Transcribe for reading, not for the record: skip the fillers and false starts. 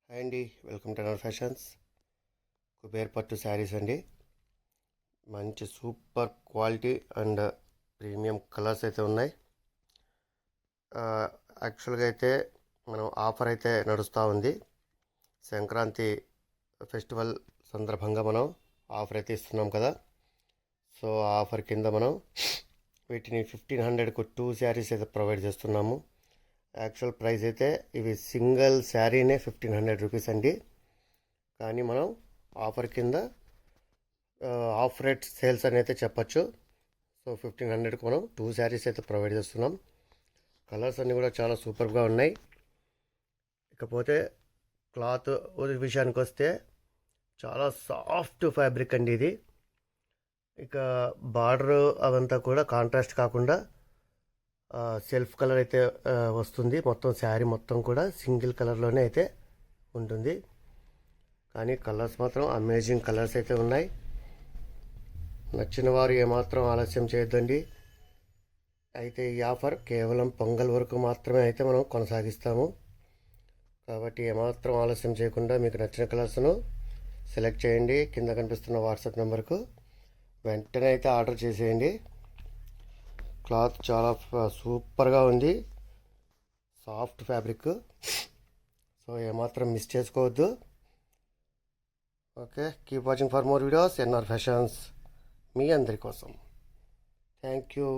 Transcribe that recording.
Hi అండి, welcome to our fashions. Kuber పట్టు శారీస్ అండి. మంచి super quality and premium colours అయితే ఉన్నాయి. యాక్చువల్గా అయితే మనం ఆఫర్ అయితే నడుస్తూ ఉంది. సంక్రాంతి ఫెస్టివల్ సందర్భంగా మనం ఆఫర్ అయితే ఇస్తున్నాం కదా. సో ఆఫర్ కింద మనం వీటిని 1500కు 2 శారీస్ అయితే ప్రొవైడ్ చేస్తున్నాము. యాక్చువల్ ప్రైస్ అయితే ఇవి సింగిల్ శారీనే 1500 రూపీస్ అండి. కానీ మనం ఆఫర్ కింద ఆఫ్ రేట్ సేల్స్ అని అయితే చెప్పచ్చు. సో 1500కి మనం 2 శారీస్ అయితే ప్రొవైడ్ చేస్తున్నాం. కలర్స్ అన్నీ కూడా చాలా సూపర్గా ఉన్నాయి. ఇకపోతే క్లాత్ విషయానికి వస్తే చాలా సాఫ్ట్ ఫ్యాబ్రిక్ అండి ఇది. ఇక బార్డర్ అవంతా కూడా కాంట్రాస్ట్ కాకుండా సెల్ఫ్ కలర్ అయితే వస్తుంది. మొత్తం శారీ మొత్తం కూడా సింగిల్ కలర్లోనే అయితే ఉంటుంది. కానీ కలర్స్ మాత్రం అమేజింగ్ కలర్స్ అయితే ఉన్నాయి. నచ్చిన వారు ఏమాత్రం ఆలస్యం చేయొద్దండి. అయితే ఈ ఆఫర్ కేవలం పొంగల్ వరకు మాత్రమే అయితే మనం కొనసాగిస్తాము. కాబట్టి ఏమాత్రం ఆలస్యం చేయకుండా మీకు నచ్చిన కలర్స్ను సెలెక్ట్ చేయండి. కింద కనిపిస్తున్న వాట్సాప్ నెంబర్కు వెంటనే అయితే ఆర్డర్ చేసేయండి. క్లాత్ చాలా సూపర్గా ఉంది, సాఫ్ట్ ఫ్యాబ్రిక్. సో ఏమాత్రం మిస్ చేసుకోవద్దు. Okay, keep watching for more videos. NR Fashions మీ అందరి కోసం. Thank you.